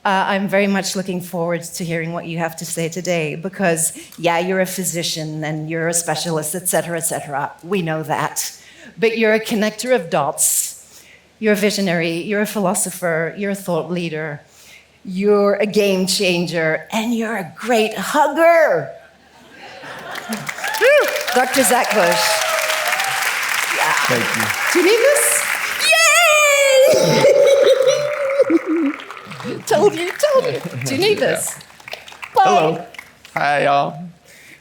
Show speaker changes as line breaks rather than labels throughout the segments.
I'm very much looking forward to hearing what you have to say today because, yeah, you're a physician and you're a specialist, et cetera, we know that. But you're a connector of dots. You're a visionary, you're a philosopher, you're a thought leader, you're a game changer, and you're a great hugger. Dr. Zach Bush. Yeah.
Thank you.
Do you need this? Yay! Told you. Do you need this? Bye.
Hello. Hi, y'all.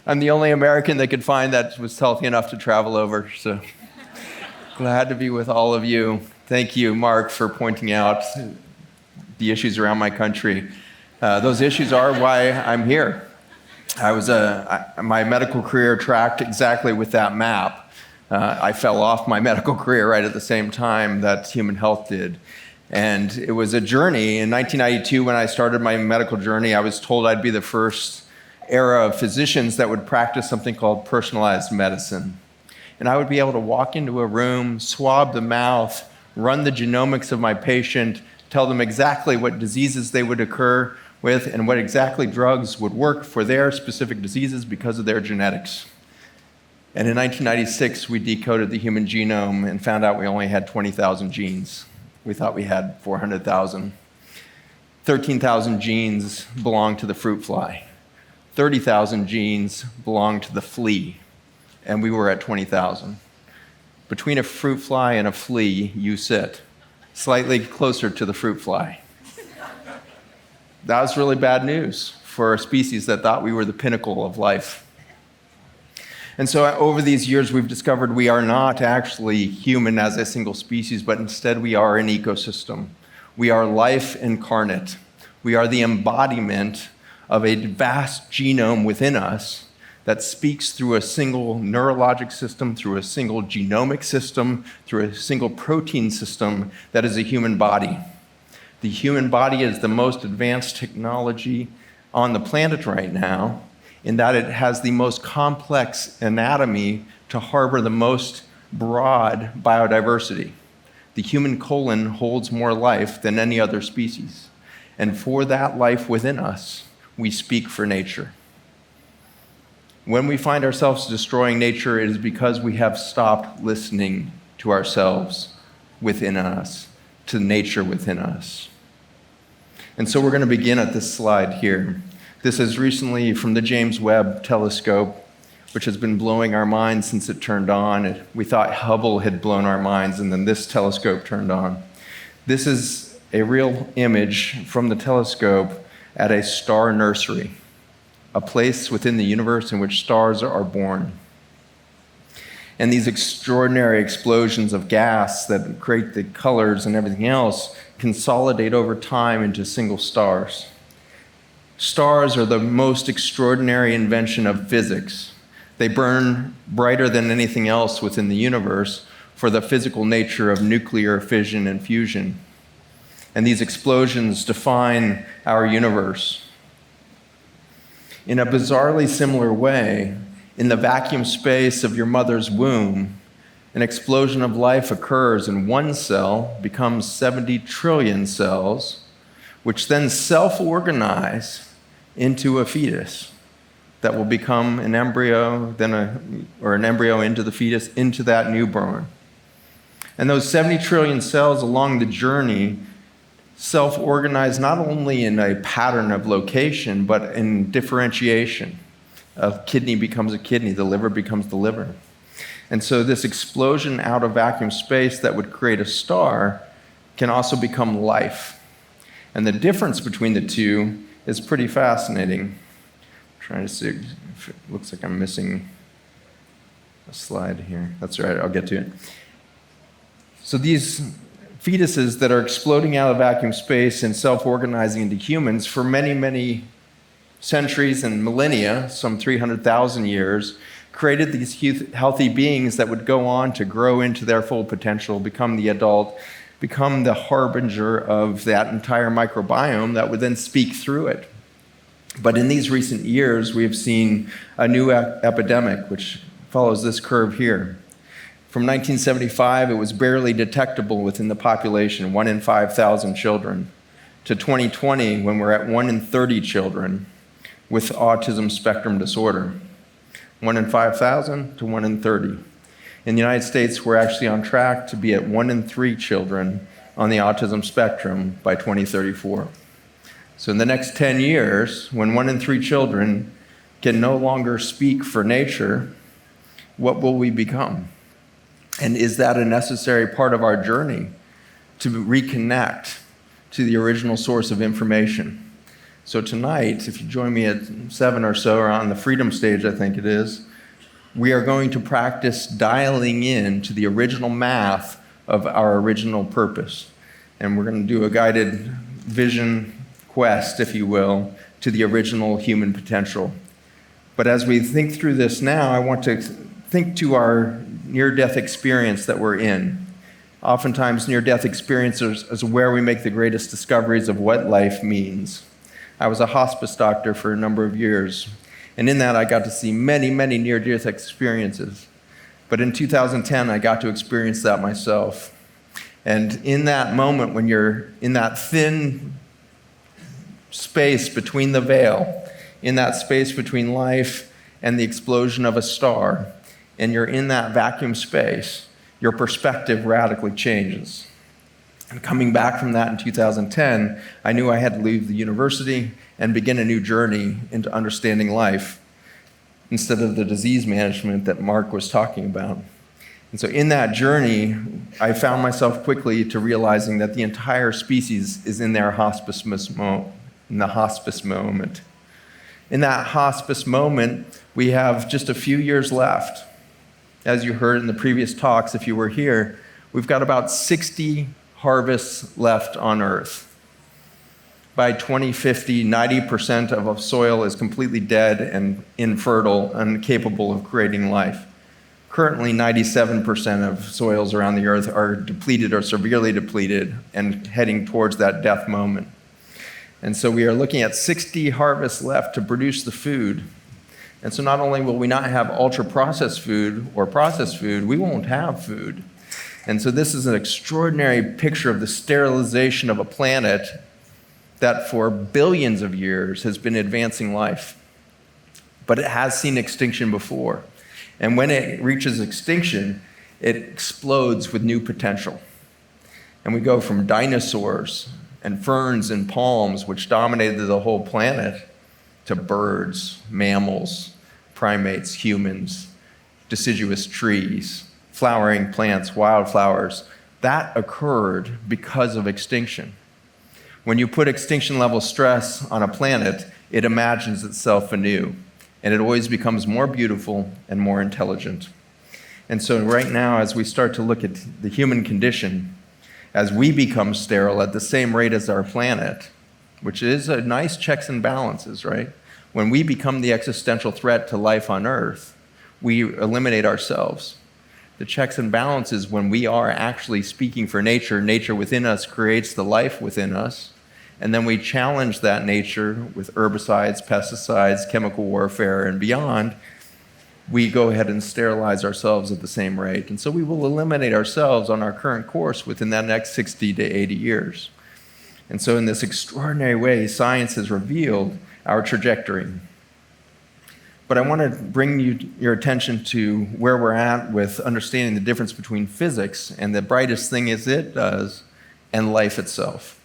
I'm the only American they could find that was healthy enough to travel over, so glad to be with all of you. Thank you, Mark, for pointing out the issues around my country. Those issues are why I'm here. My medical career tracked exactly with that map. I fell off my medical career right at the same time that human health did. And it was a journey. In 1992, when I started my medical journey, I was told I'd be the first era of physicians that would practice something called personalized medicine. And I would be able to walk into a room, swab the mouth, run the genomics of my patient, tell them exactly what diseases they would occur with and what exactly drugs would work for their specific diseases because of their genetics. And in 1996, we decoded the human genome and found out we only had 20,000 genes. We thought we had 400,000. 13,000 genes belong to the fruit fly. 30,000 genes belong to the flea, and we were at 20,000. Between a fruit fly and a flea, you sit, slightly closer to the fruit fly. That was really bad news for a species that thought we were the pinnacle of life. And so over these years, we've discovered we are not actually human as a single species, but instead we are an ecosystem. We are life incarnate. We are the embodiment of a vast genome within us that speaks through a single neurologic system, through a single genomic system, through a single protein system that is a human body. The human body is the most advanced technology on the planet right now, in that it has the most complex anatomy to harbor the most broad biodiversity. The human colon holds more life than any other species. And for that life within us, we speak for nature. When we find ourselves destroying nature, it is because we have stopped listening to ourselves within us, to nature within us. And so we're going to begin at this slide here. This is recently from the James Webb Telescope, which has been blowing our minds since it turned on. We thought Hubble had blown our minds, and then this telescope turned on. This is a real image from the telescope at a star nursery, a place within the universe in which stars are born. And these extraordinary explosions of gas that create the colors and everything else consolidate over time into single stars. Stars are the most extraordinary invention of physics. They burn brighter than anything else within the universe for the physical nature of nuclear fission and fusion. And these explosions define our universe. In a bizarrely similar way, in the vacuum space of your mother's womb, an explosion of life occurs and one cell becomes 70 trillion cells, which then self-organize into a fetus that will become an embryo, or an embryo into the fetus, into that newborn. And those 70 trillion cells along the journey self-organize not only in a pattern of location, but in differentiation. A kidney becomes a kidney, the liver becomes the liver. And so this explosion out of vacuum space that would create a star can also become life. And the difference between the two is pretty fascinating. I'm trying to see if it looks like I'm missing a slide here. That's right, I'll get to it. So these fetuses that are exploding out of vacuum space and self-organizing into humans for many, many centuries and millennia, some 300,000 years, created these healthy beings that would go on to grow into their full potential, become the adult, become the harbinger of that entire microbiome that would then speak through it. But in these recent years, we have seen a new epidemic, which follows this curve here. From 1975, it was barely detectable within the population, 1 in 5,000 children. to 2020 when we're at 1 in 30 children with autism spectrum disorder. 1 in 5,000 to 1 in 30. In the United States, we're actually on track to be at 1 in 3 children on the autism spectrum by 2034. So in the next 10 years, when 1 in 3 children can no longer speak for nature, what will we become? And is that a necessary part of our journey to reconnect to the original source of information? So tonight, if you join me at 7 or so, or on the Freedom stage, I think it is, we are going to practice dialing in to the original math of our original purpose. And we're going to do a guided vision quest, if you will, to the original human potential. But as we think through this now, I want to think to our near-death experience that we're in. Oftentimes, near-death experiences is where we make the greatest discoveries of what life means. I was a hospice doctor for a number of years, and in that I got to see many, many near-death experiences. But in 2010, I got to experience that myself. And in that moment, when you're in that thin space between the veil, in that space between life and the explosion of a star, and you're in that vacuum space, your perspective radically changes. And coming back from that in 2010, I knew I had to leave the university and begin a new journey into understanding life instead of the disease management that Mark was talking about. And so in that journey, I found myself quickly to realizing that the entire species is in their hospice moment. In the hospice moment. In that hospice moment, we have just a few years left. As you heard in the previous talks, if you were here, we've got about 60 harvests left on Earth. By 2050, 90% of soil is completely dead and infertile, incapable of creating life. Currently, 97% of soils around the Earth are depleted or severely depleted and heading towards that death moment. And so we are looking at 60 harvests left to produce the food. And so not only will we not have ultra-processed food or processed food, we won't have food. And so this is an extraordinary picture of the sterilization of a planet that for billions of years has been advancing life. But it has seen extinction before. And when it reaches extinction, it explodes with new potential. And we go from dinosaurs and ferns and palms, which dominated the whole planet, to birds, mammals, primates, humans, deciduous trees, flowering plants, wildflowers. That occurred because of extinction. When you put extinction level stress on a planet, it imagines itself anew, and it always becomes more beautiful and more intelligent. And so right now, as we start to look at the human condition, as we become sterile at the same rate as our planet, which is a nice checks and balances, right? When we become the existential threat to life on Earth, we eliminate ourselves. The checks and balances, when we are actually speaking for nature, nature within us creates the life within us, and then we challenge that nature with herbicides, pesticides, chemical warfare, and beyond. We go ahead and sterilize ourselves at the same rate. And so we will eliminate ourselves on our current course within that next 60 to 80 years. And so in this extraordinary way, science has revealed our trajectory. But I want to bring your attention to where we're at with understanding the difference between physics and the brightest thing as it does and life itself.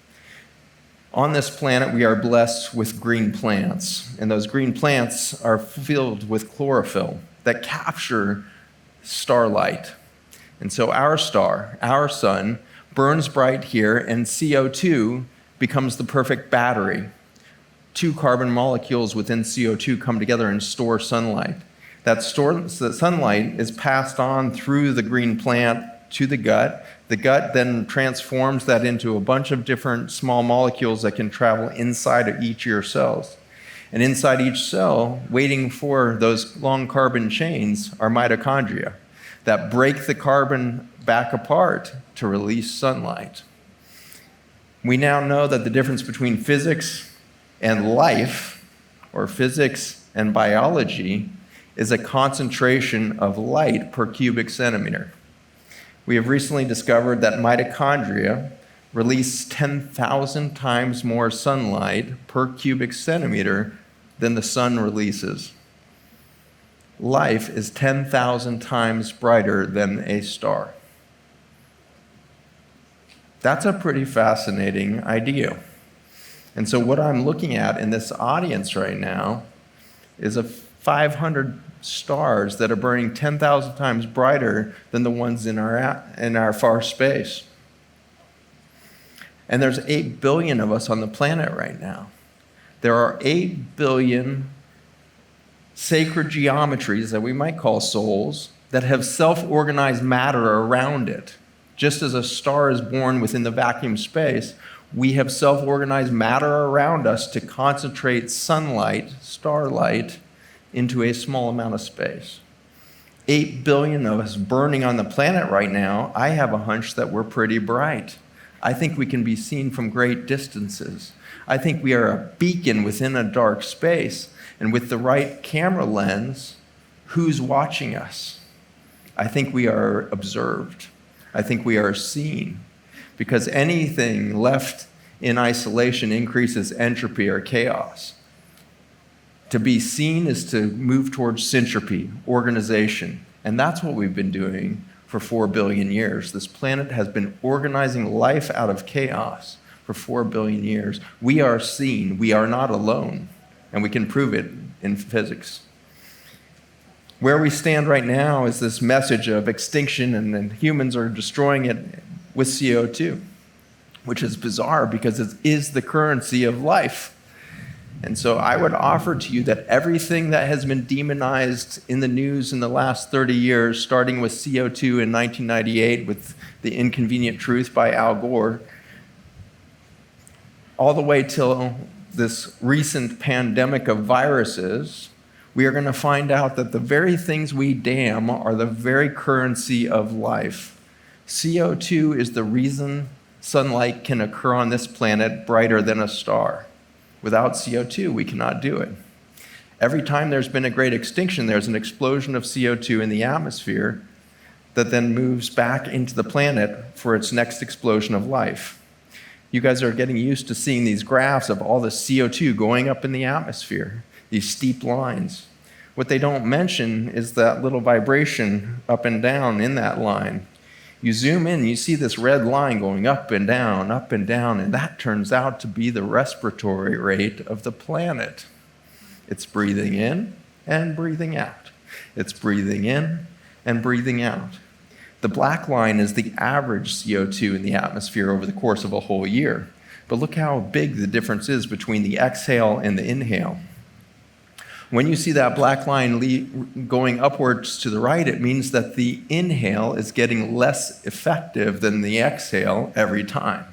On this planet, we are blessed with green plants, and those green plants are filled with chlorophyll that capture starlight. And so our star, our sun, burns bright here, and CO2 becomes the perfect battery. 2 carbon molecules within CO2 come together and store sunlight. That sunlight is passed on through the green plant to the gut. The gut then transforms that into a bunch of different small molecules that can travel inside of each of your cells. And inside each cell, waiting for those long carbon chains, are mitochondria that break the carbon back apart to release sunlight. We now know that the difference between physics and life, or physics and biology, is a concentration of light per cubic centimeter. We have recently discovered that mitochondria release 10,000 times more sunlight per cubic centimeter than the sun releases. Life is 10,000 times brighter than a star. That's a pretty fascinating idea. And so what I'm looking at in this audience right now is 500 stars that are burning 10,000 times brighter than the ones in our far space. And there's 8 billion of us on the planet right now. There are 8 billion sacred geometries that we might call souls that have self-organized matter around it. Just as a star is born within the vacuum space, we have self-organized matter around us to concentrate sunlight, starlight, into a small amount of space. 8 billion of us burning on the planet right now, I have a hunch that we're pretty bright. I think we can be seen from great distances. I think we are a beacon within a dark space, and with the right camera lens, who's watching us? I think we are observed. I think we are seen, because anything left in isolation increases entropy or chaos. To be seen is to move towards syntropy, organization, and that's what we've been doing for 4 billion years. This planet has been organizing life out of chaos for 4 billion years. We are seen, we are not alone, and we can prove it in physics. Where we stand right now is this message of extinction, and then humans are destroying it with CO2, which is bizarre because it is the currency of life. And so I would offer to you that everything that has been demonized in the news in the last 30 years, starting with CO2 in 1998 with The Inconvenient Truth by Al Gore, all the way till this recent pandemic of viruses, we are going to find out that the very things we damn are the very currency of life. CO2 is the reason sunlight can occur on this planet brighter than a star. Without CO2, we cannot do it. Every time there's been a great extinction, there's an explosion of CO2 in the atmosphere that then moves back into the planet for its next explosion of life. You guys are getting used to seeing these graphs of all the CO2 going up in the atmosphere, these steep lines. What they don't mention is that little vibration up and down in that line. You zoom in, you see this red line going up and down, and that turns out to be the respiratory rate of the planet. It's breathing in and breathing out. It's breathing in and breathing out. The black line is the average CO2 in the atmosphere over the course of a whole year. But look how big the difference is between the exhale and the inhale. When you see that black line going upwards to the right, it means that the inhale is getting less effective than the exhale every time.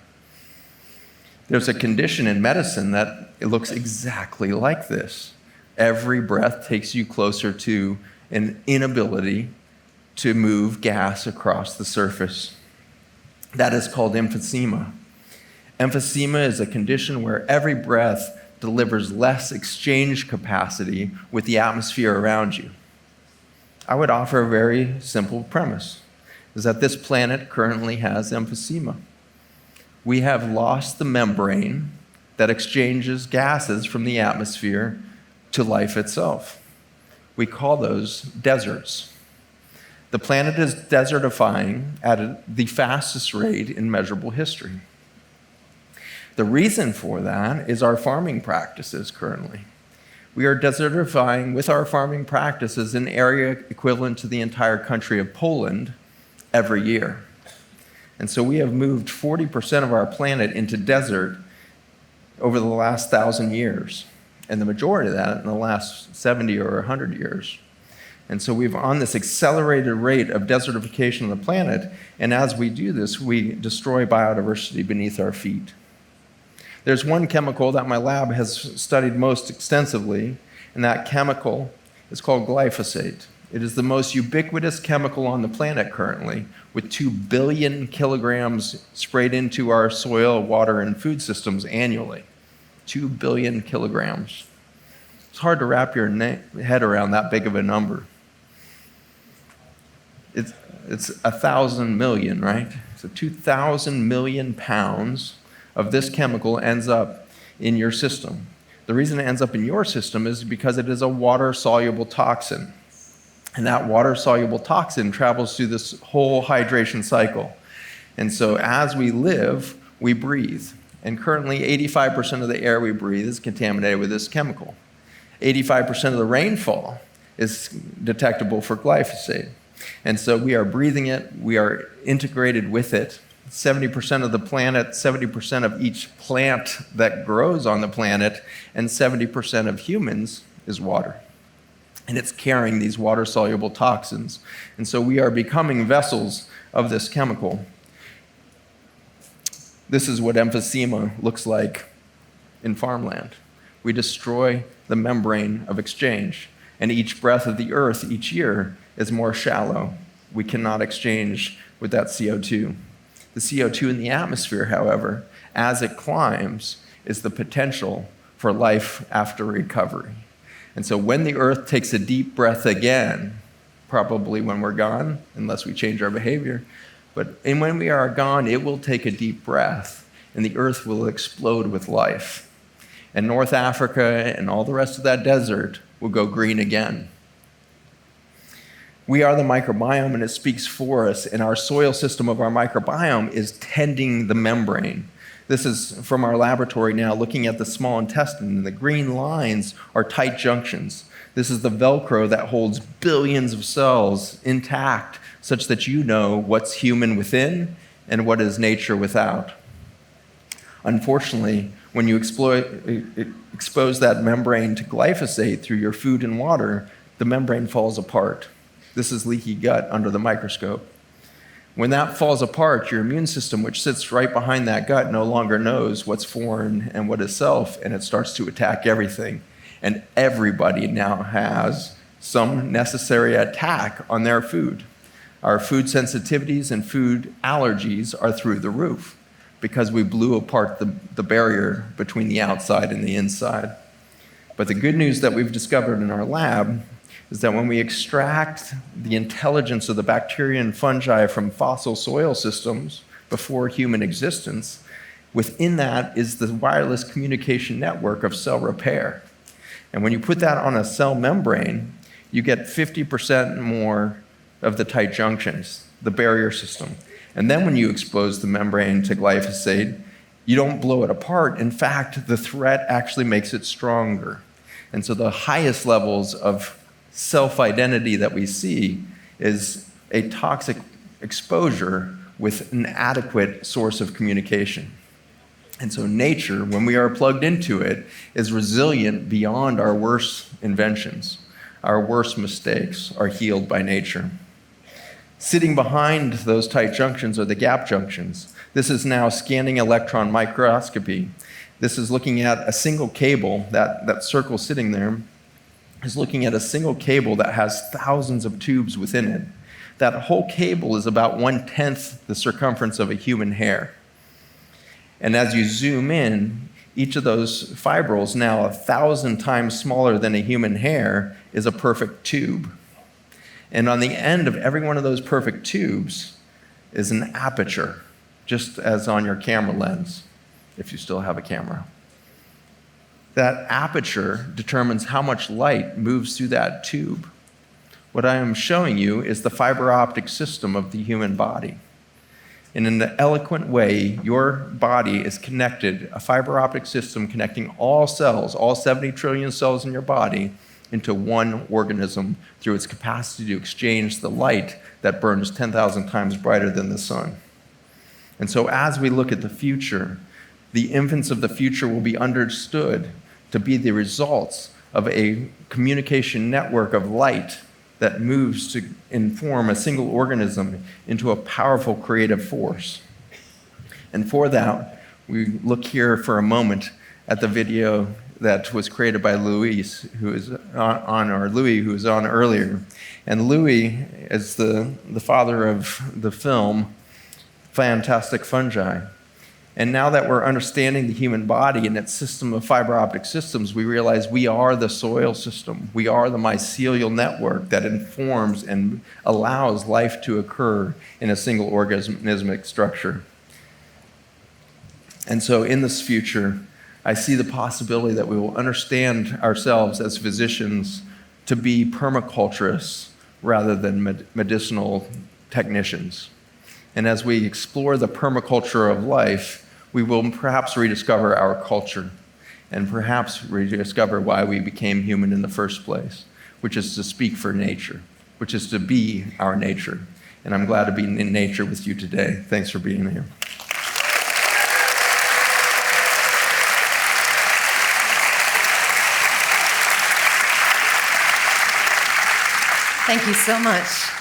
There's a condition in medicine that it looks exactly like this. Every breath takes you closer to an inability to move gas across the surface. That is called emphysema. Emphysema is a condition where every breath delivers less exchange capacity with the atmosphere around you. I would offer a very simple premise, is that this planet currently has emphysema. We have lost the membrane that exchanges gases from the atmosphere to life itself. We call those deserts. The planet is desertifying at the fastest rate in measurable history. The reason for that is our farming practices currently. We are desertifying with our farming practices an area equivalent to the entire country of Poland every year. And so we have moved 40% of our planet into desert over the last 1,000 years, and the majority of that in the last 70 or 100 years. And so we've on this accelerated rate of desertification of the planet, and as we do this, we destroy biodiversity beneath our feet. There's one chemical that my lab has studied most extensively, and that chemical is called glyphosate. It is the most ubiquitous chemical on the planet currently, with 2 billion kilograms sprayed into our soil, water, and food systems annually. 2 billion kilograms. It's hard to wrap your head around that big of a number. It's 1,000 million, right? So 2,000 million pounds of this chemical ends up in your system. The reason it ends up in your system is because it is a water-soluble toxin. And that water-soluble toxin travels through this whole hydration cycle. And so as we live, we breathe. And currently, 85% of the air we breathe is contaminated with this chemical. 85% of the rainfall is detectable for glyphosate. And so we are breathing it, we are integrated with it. 70% of the planet, 70% of each plant that grows on the planet, and 70% of humans is water. And it's carrying these water-soluble toxins. And so we are becoming vessels of this chemical. This is what emphysema looks like in farmland. We destroy the membrane of exchange, and each breath of the earth each year is more shallow. We cannot exchange with that CO2. The CO2 in the atmosphere, however, as it climbs, is the potential for life after recovery. And so when the earth takes a deep breath again, probably when we're gone, unless we change our behavior, and when we are gone, it will take a deep breath, and the earth will explode with life. And North Africa and all the rest of that desert will go green again. We are the microbiome, and it speaks for us, and our soil system of our microbiome is tending the membrane. This is from our laboratory now, looking at the small intestine, and the green lines are tight junctions. This is the Velcro that holds billions of cells intact, such that you know what's human within and what is nature without. Unfortunately, when you expose that membrane to glyphosate through your food and water, the membrane falls apart. This is leaky gut under the microscope. When that falls apart, your immune system, which sits right behind that gut, no longer knows what's foreign and what is self, and it starts to attack everything. And everybody now has some necessary attack on their food. Our food sensitivities and food allergies are through the roof because we blew apart the barrier between the outside and the inside. But the good news that we've discovered in our lab is that when we extract the intelligence of the bacteria and fungi from fossil soil systems before human existence, within that is the wireless communication network of cell repair. And when you put that on a cell membrane, you get 50% more of the tight junctions, the barrier system. And then when you expose the membrane to glyphosate, you don't blow it apart. In fact, the threat actually makes it stronger. And so the highest levels of self-identity that we see is a toxic exposure with an adequate source of communication. And so nature, when we are plugged into it, is resilient beyond our worst inventions. Our worst mistakes are healed by nature. Sitting behind those tight junctions are the gap junctions. This is now scanning electron microscopy. This is looking at a single cable, that circle sitting there is looking at a single cable that has thousands of tubes within it. That whole cable is about 1/10 the circumference of a human hair. And as you zoom in, each of those fibrils, now 1,000 times smaller than a human hair, is a perfect tube. And on the end of every one of those perfect tubes is an aperture, just as on your camera lens, if you still have a camera. That aperture determines how much light moves through that tube. What I am showing you is the fiber optic system of the human body. And in an eloquent way, your body is connected, a fiber optic system connecting all cells, all 70 trillion cells in your body, into one organism through its capacity to exchange the light that burns 10,000 times brighter than the sun. And so as we look at the future, the infants of the future will be understood to be the results of a communication network of light that moves to inform a single organism into a powerful creative force. And for that, we look here for a moment at the video that was created by Louis, who is on earlier. And Louis is the father of the film Fantastic Fungi. And now that we're understanding the human body and its system of fiber optic systems, we realize we are the soil system. We are the mycelial network that informs and allows life to occur in a single organismic structure. And so in this future, I see the possibility that we will understand ourselves as physicians to be permaculturists rather than medicinal technicians. And as we explore the permaculture of life, we will perhaps rediscover our culture and perhaps rediscover why we became human in the first place, which is to speak for nature, which is to be our nature. And I'm glad to be in nature with you today. Thanks for being here.
Thank you so much.